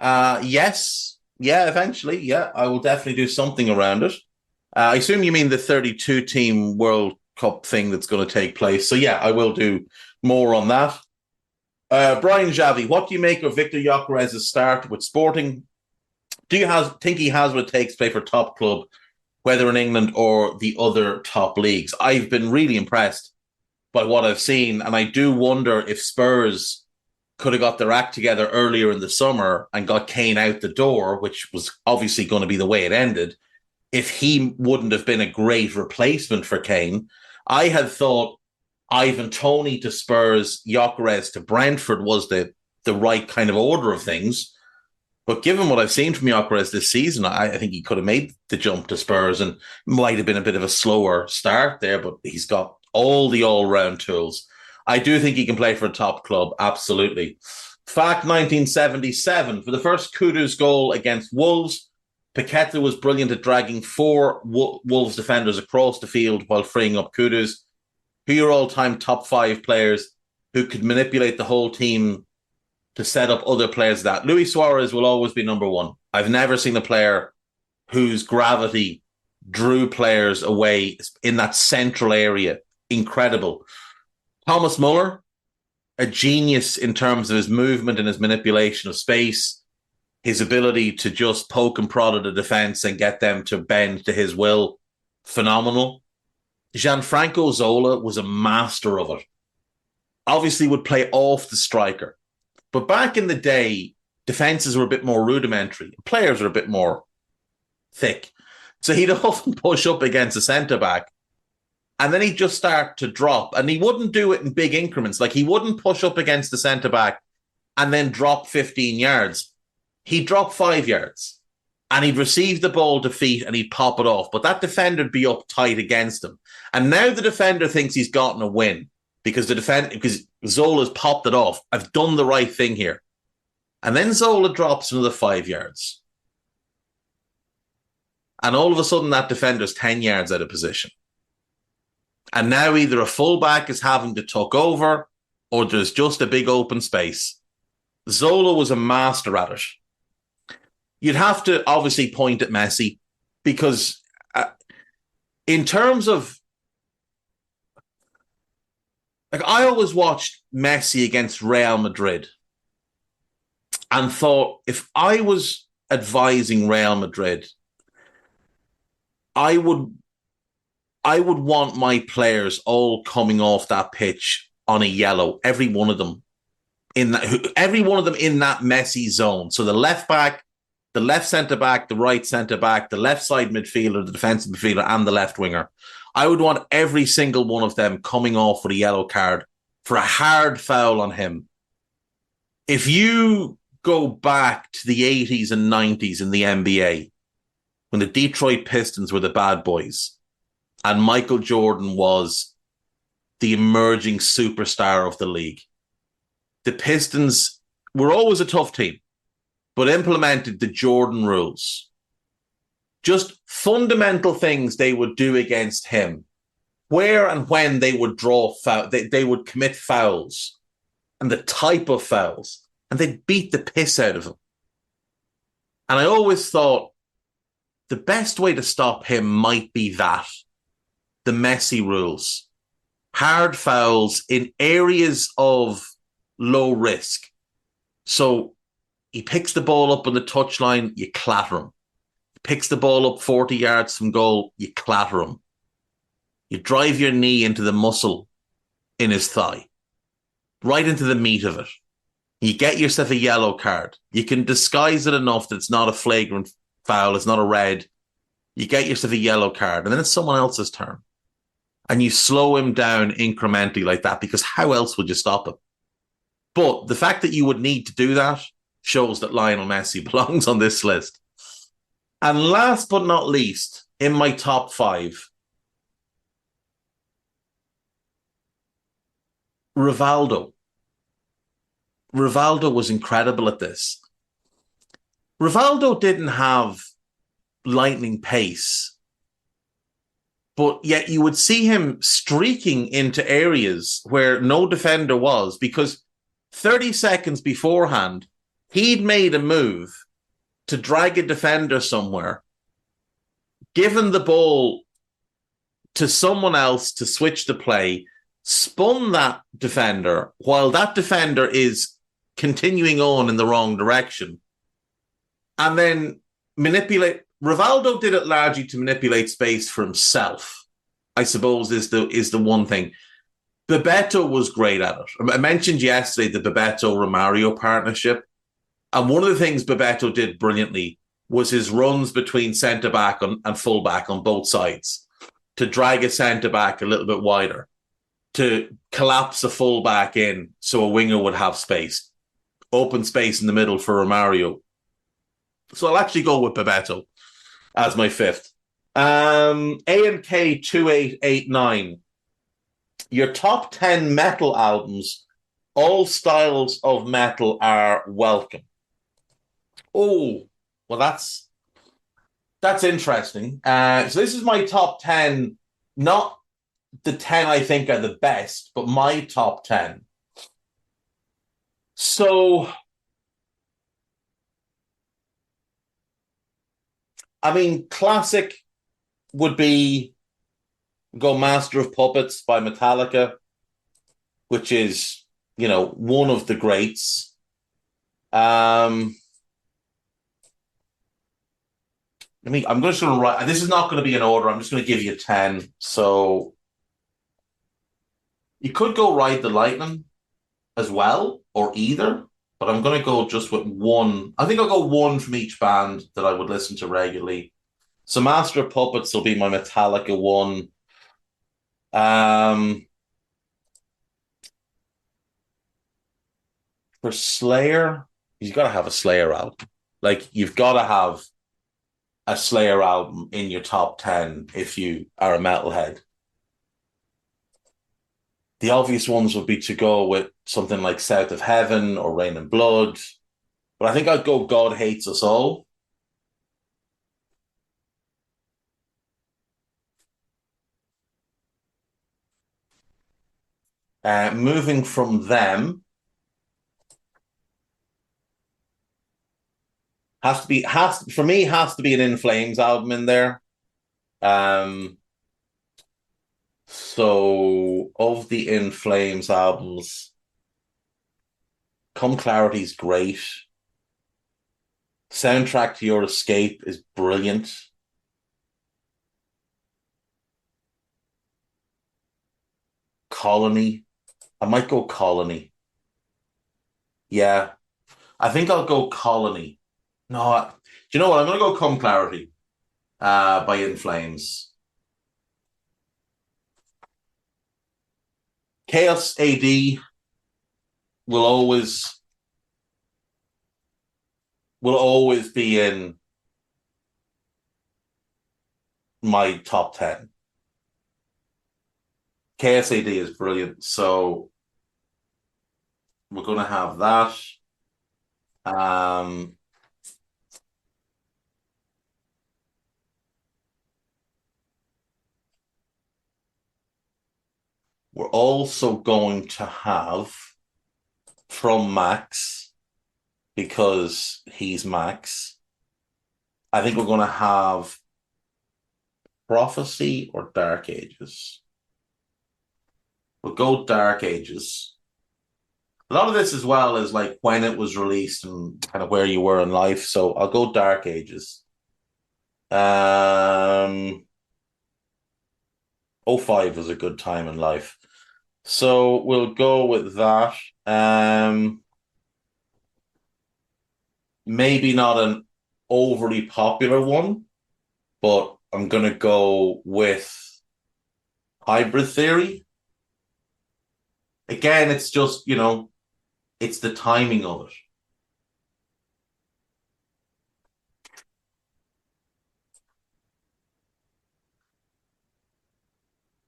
Yes. Yeah, eventually. Yeah, I will definitely do something around it. I assume you mean the 32-team World Cup thing that's going to take place. So, yeah, I will do more on that. Brian Javi, what do you make of Victor Gyökeres's start with Sporting? Do you think he has what it takes to play for top club, whether in England or the other top leagues? I've been really impressed by what I've seen, and I do wonder if Spurs could have got their act together earlier in the summer and got Kane out the door, which was obviously going to be the way it ended, if he wouldn't have been a great replacement for Kane. I had thought Ivan Toney to Spurs, Gyökeres to Brentford was the right kind of order of things. But given what I've seen from Gyökeres this season, I think he could have made the jump to Spurs and might have been a bit of a slower start there, but he's got all the all-round tools. I do think he can play for a top club, absolutely. Fact 1977, for the first Kudus goal against Wolves, Paqueta was brilliant at dragging 4 Wolves defenders across the field while freeing up Kudus. Who are your all-time top 5 players who could manipulate the whole team to set up other players? That Luis Suarez will always be number 1. I've never seen a player whose gravity drew players away in that central area. Incredible. Thomas Muller, a genius in terms of his movement and his manipulation of space, his ability to just poke and prod at the defense and get them to bend to his will. Phenomenal. Gianfranco Zola was a master of it. Obviously would play off the striker. But back in the day, defenses were a bit more rudimentary. Players were a bit more thick. So he'd often push up against a centre-back and then he'd just start to drop. And he wouldn't do it in big increments. Like he wouldn't push up against the centre-back and then drop 15 yards. He'd drop 5 yards. And he'd receive the ball to feet and he'd pop it off. But that defender would be up tight against him. And now the defender thinks he's gotten a win because because Zola's popped it off. I've done the right thing here. And then Zola drops another 5 yards. And all of a sudden that defender's 10 yards out of position. And now either a fullback is having to tuck over or there's just a big open space. Zola was a master at it. You'd have to obviously point at Messi because in terms of, like, I always watched Messi against Real Madrid and thought if I was advising Real Madrid, I would want my players all coming off that pitch on a yellow, every one of them in that Messi zone. So the left back, the left centre-back, the right centre-back, the left side midfielder, the defensive midfielder, and the left winger. I would want every single one of them coming off with a yellow card for a hard foul on him. If you go back to the 80s and 90s in the NBA, when the Detroit Pistons were the bad boys, and Michael Jordan was the emerging superstar of the league, the Pistons were always a tough team, but implemented the Jordan rules. Just fundamental things they would do against him where and when they would draw foul, they would commit fouls and the type of fouls, and they'd beat the piss out of him. And I always thought the best way to stop him might be that, the Messi rules. Hard fouls in areas of low risk. So he picks the ball up on the touchline, you clatter him. He picks the ball up 40 yards from goal, you clatter him. You drive your knee into the muscle in his thigh, right into the meat of it. You get yourself a yellow card. You can disguise it enough that it's not a flagrant foul, it's not a red. You get yourself a yellow card, and then it's someone else's turn. And you slow him down incrementally like that, because how else would you stop him? But the fact that you would need to do that shows that Lionel Messi belongs on this list. And last but not least, in my top 5, Rivaldo. Rivaldo was incredible at this. Rivaldo didn't have lightning pace, but yet you would see him streaking into areas where no defender was, because 30 seconds beforehand, he'd made a move to drag a defender somewhere, given the ball to someone else to switch the play, spun that defender while that defender is continuing on in the wrong direction, and then manipulate. Rivaldo did it largely to manipulate space for himself, I suppose, is the one thing. Bebeto was great at it. I mentioned yesterday the Bebeto-Romario partnership, and one of the things Bebeto did brilliantly was his runs between centre-back and full-back on both sides, to drag a centre-back a little bit wider, to collapse a full-back in so a winger would have space, open space in the middle for Romario. So I'll actually go with Bebeto as my 5th. AMK 2889. Your top 10 metal albums, all styles of metal are welcome. Oh, well, that's interesting. So this is my top 10, not the 10 I think are the best, but my top 10. So, I mean, classic would be go Master of Puppets by Metallica, which is, one of the greats. I'm just going to write, this is not going to be in order, I'm just going to give you 10. So you could go Ride the Lightning as well, or either, but I'm going to go just with one. I think I'll go one from each band that I would listen to regularly. So Master of Puppets will be my Metallica one. For Slayer, you've got to have a Slayer album. Like, you've got to have a Slayer album in your top 10 if you are a metalhead. The obvious ones would be to go with something like South of Heaven or Rain and Blood. But I think I'd go God Hates Us All. Moving from them, has to be an In Flames album in there. So of the In Flames albums, Come Clarity's great. Soundtrack to Your Escape is brilliant. Colony. I might go Colony. Yeah. I think I'll go Colony. No, do you know what? I'm going to go Come Clarity by In Flames. Chaos AD will always be in my top 10. Chaos AD is brilliant, so we're going to have that. We're also going to have from Max, because he's Max. I think we're going to have Prophecy or Dark Ages. We'll go Dark Ages. A lot of this as well is like when it was released and kind of where you were in life. So I'll go Dark Ages. '05 was a good time in life. So we'll go with that. Maybe not an overly popular one, but I'm going to go with Hybrid Theory. Again, it's just, it's the timing of it.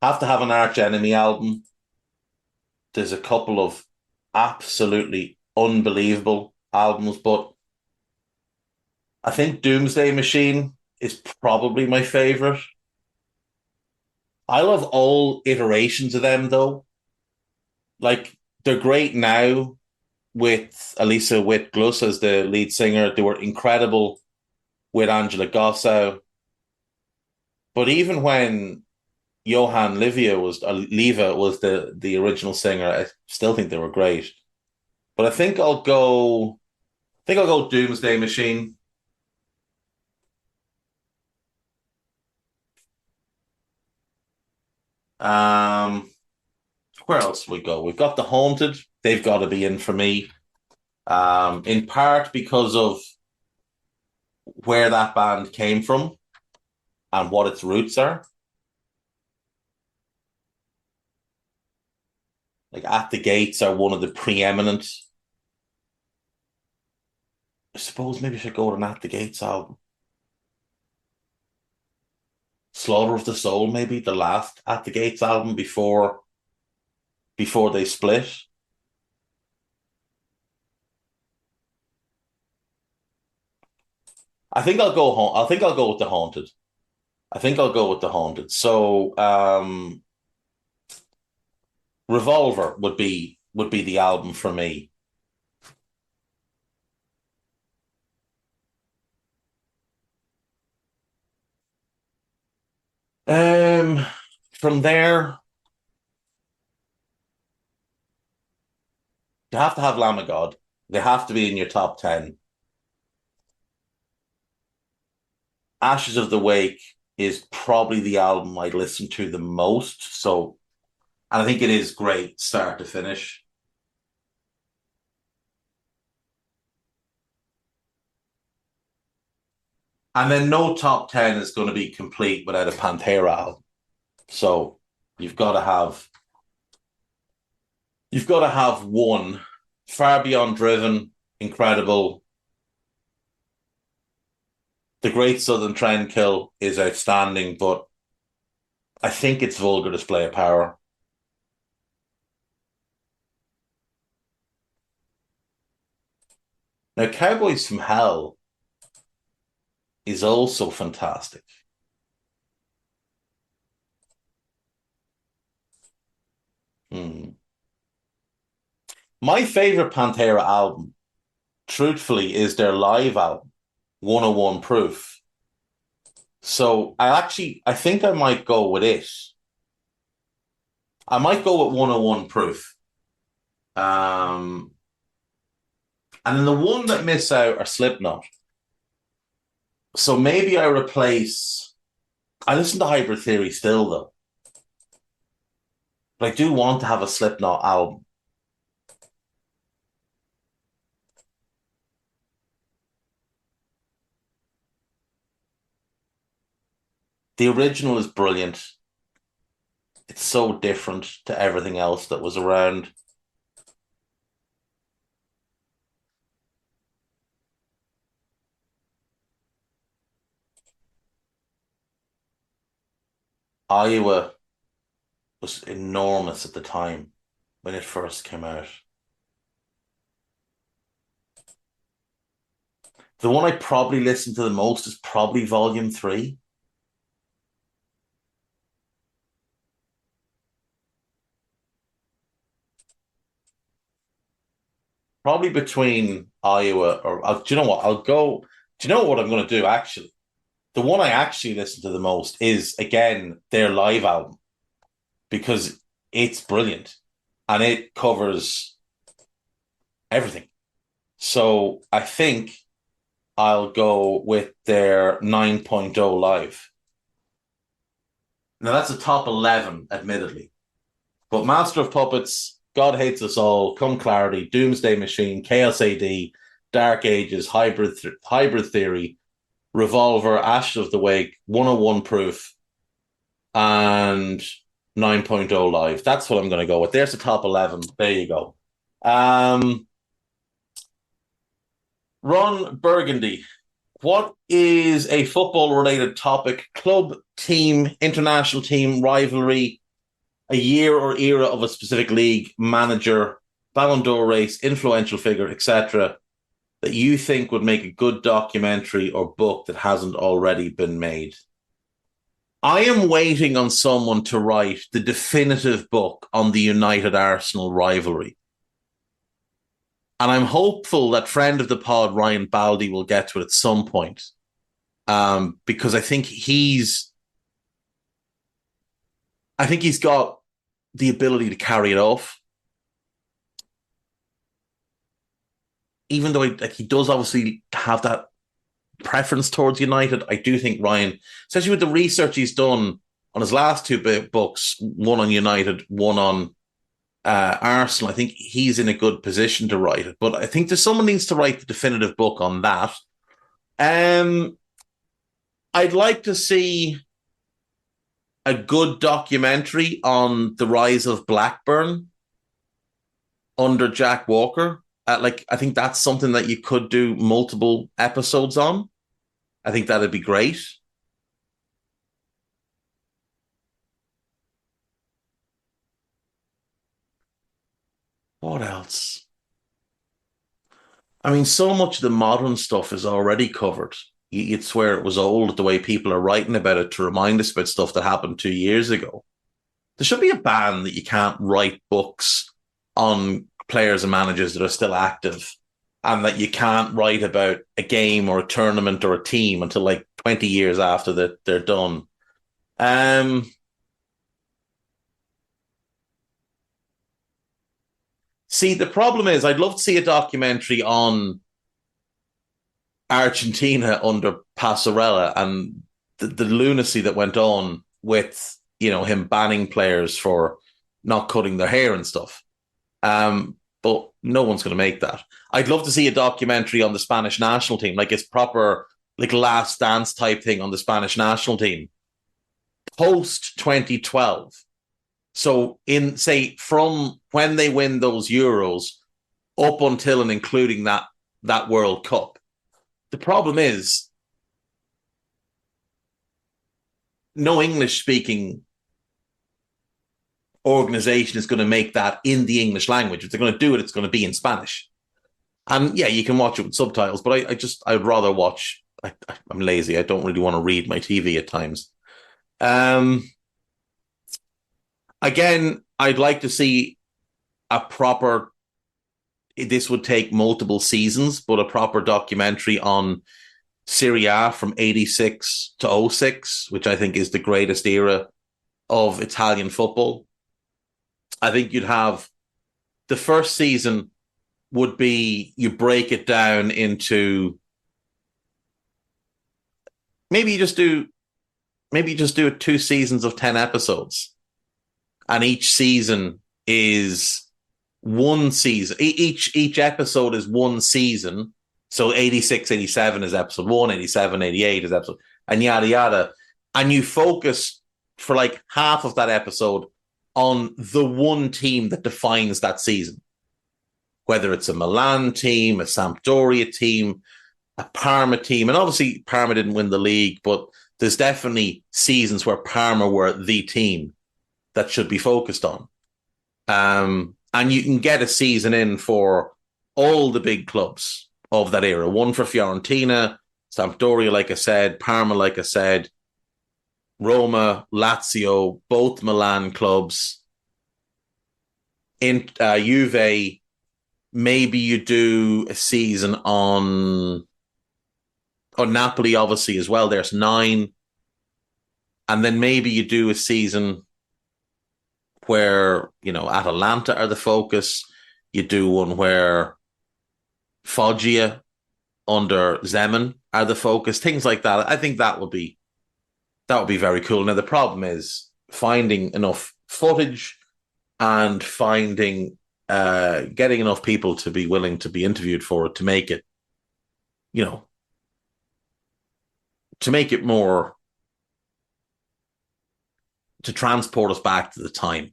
Have to have an Arch Enemy album. There's a couple of absolutely unbelievable albums, but I think Doomsday Machine is probably my favorite. I love all iterations of them, though. Like, they're great now with Elisa Witt-Gluss as the lead singer. They were incredible with Angela Gossow. But even when Johan Leva was the original singer, I still think they were great. But I think I'll go Doomsday Machine. Where else we go? We've got The Haunted. They've got to be in for me. In part because of where that band came from and what its roots are. Like At the Gates are one of the preeminent. I suppose maybe I should go with an At the Gates album. Slaughter of the Soul, maybe the last At the Gates album before they split. I think I'll go home. I think I'll go with The Haunted. So Revolver would be the album for me. From there, you have to have Lamb of God. They have to be in your top 10. Ashes of the Wake is probably the album I'd listen to the most. So, and I think it is great start to finish. And then no top 10 is going to be complete without a Pantera album. So you've got to have one. Far Beyond Driven, incredible. The Great Southern Trendkill is outstanding, but I think it's Vulgar Display of Power. Now, Cowboys from Hell is also fantastic. My favorite Pantera album, truthfully, is their live album, 101 Proof. So I think I might go with it. I might go with 101 Proof. And then the one that miss out are Slipknot. So maybe I listen to Hybrid Theory still, though. But I do want to have a Slipknot album. The original is brilliant. It's so different to everything else that was around. Iowa was enormous at the time when it first came out. The one I probably listened to the most is probably Volume 3. probably between Iowa or do you know what? I'll go. Do you know what I'm going to do? Actually, the one I actually listen to the most is again their live album because it's brilliant and it covers everything. So I think I'll go with their 9.0 live. Now that's a top 11, admittedly, but Master of Puppets, God Hates Us All, Come Clarity, Doomsday Machine, Chaos AD, Dark Ages, Hybrid Theory, Revolver, Ashes of the Wake, 101 Proof, and 9.0 Live. That's what I'm going to go with. There's the top 11. There you go. Ron Burgundy, what is a football-related topic, club, team, international team, rivalry, a year or era of a specific league, manager, Ballon d'Or race, influential figure, etc., that you think would make a good documentary or book that hasn't already been made? I am waiting on someone to write the definitive book on the United Arsenal rivalry. And I'm hopeful that friend of the pod, Ryan Baldy, will get to it at some point. Because I think he's got the ability to carry it off. Even though he does obviously have that preference towards United, I do think Ryan, especially with the research he's done on his last two books, one on United, one on Arsenal, I think he's in a good position to write it. But I think someone needs to write the definitive book on that. I'd like to see a good documentary on the rise of Blackburn under Jack Walker. I think that's something that you could do multiple episodes on. I think that'd be great. What else? I mean, so much of the modern stuff is already covered. You'd swear it was old the way people are writing about it to remind us about stuff that happened 2 years ago. There should be a ban that you can't write books on players and managers that are still active, and that you can't write about a game or a tournament or a team until like 20 years after that they're done. See, the problem is I'd love to see a documentary on Argentina under Passarella and the lunacy that went on with, him banning players for not cutting their hair and stuff. But no one's going to make that. I'd love to see a documentary on the Spanish national team, like it's proper, like Last Dance type thing on the Spanish national team post 2012. So from when they win those Euros up until and including that World Cup. The problem is no English-speaking organization is going to make that in the English language. If they're going to do it, it's going to be in Spanish. And yeah, you can watch it with subtitles, but I'd rather watch. I'm lazy. I don't really want to read my TV at times. Again, I'd like to see a proper, this would take multiple seasons, but a proper documentary on Serie A from 86 to 06, which I think is the greatest era of Italian football. I think you'd have the first season would be, you break it down into, maybe you just do it 2 seasons of 10 episodes. And each season is one season. Each episode is one season. So 86, 87 is episode 1, 87, 88 is episode, and yada, yada. And you focus for like half of that episode on the one team that defines that season. Whether it's a Milan team, a Sampdoria team, a Parma team. And obviously Parma didn't win the league, but there's definitely seasons where Parma were the team that should be focused on. And you can get a season in for all the big clubs of that era. One for Fiorentina, Sampdoria, like I said, Parma, like I said, Roma, Lazio, both Milan clubs, Juve, maybe you do a season on Napoli, obviously, as well. There's 9. And then maybe you do a season where, Atalanta are the focus. You do one where Foggia under Zeman are the focus, things like that. I think that would be very cool. Now, the problem is finding enough footage and getting enough people to be willing to be interviewed for it to make it, to make it more, to transport us back to the time.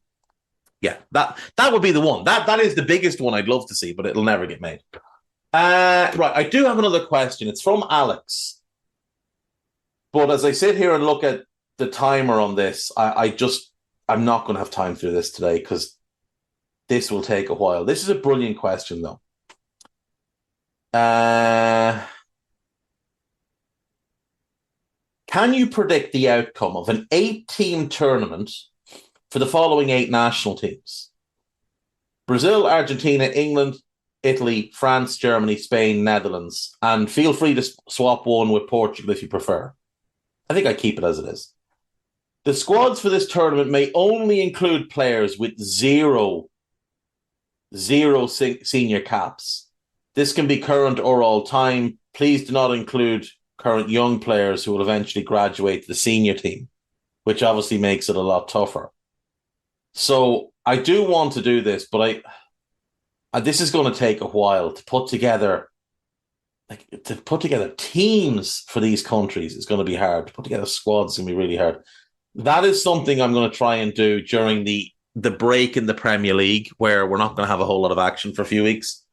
Yeah, that would be the one. That is the biggest one I'd love to see, but it'll never get made. Right, I do have another question. It's from Alex. But as I sit here and look at the timer on this, I'm not going to have time to do this today because this will take a while. This is a brilliant question, though. Can you predict the outcome of an 8-team tournament for the following 8 national teams? Brazil, Argentina, England, Italy, France, Germany, Spain, Netherlands. And feel free to swap one with Portugal if you prefer. I think I keep it as it is. The squads for this tournament may only include players with zero senior caps. This can be current or all-time. Please do not include current young players who will eventually graduate to the senior team, which obviously makes it a lot tougher. So I do want to do this, but this is going to take a while to put together. To put together teams for these countries is going to be hard. To put together squads is going to be really hard. That is something I'm going to try and do during the break in the Premier League, where we're not going to have a whole lot of action for a few weeks.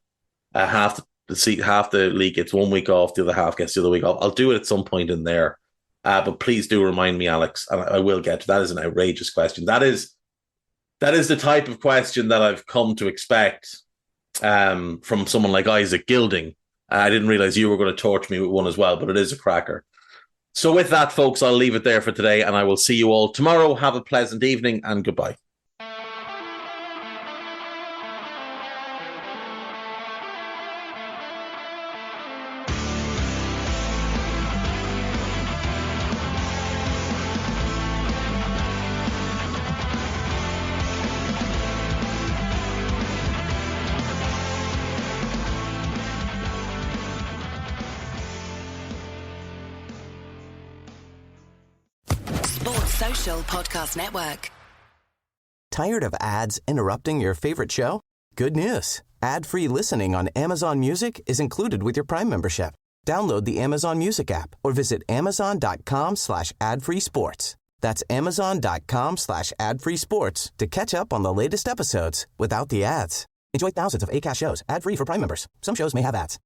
Half the league gets 1 week off, the other half gets the other week off. I'll do it at some point in there. But please do remind me, Alex, and I will get to that. Is an outrageous question. That is the type of question that I've come to expect from someone like Isaac Gilding. I didn't realize you were going to torch me with one as well, but it is a cracker. So with that, folks, I'll leave it there for today, and I will see you all tomorrow. Have a pleasant evening, and goodbye. Podcast Network. Tired of ads interrupting your favorite show? Good news. Ad-free listening on Amazon Music is included with your Prime membership. Download the Amazon Music app or visit amazon.com/ad-free sports. That's amazon.com/ad-free sports to catch up on the latest episodes without the ads. Enjoy thousands of Acast shows ad-free for Prime members. Some shows may have ads.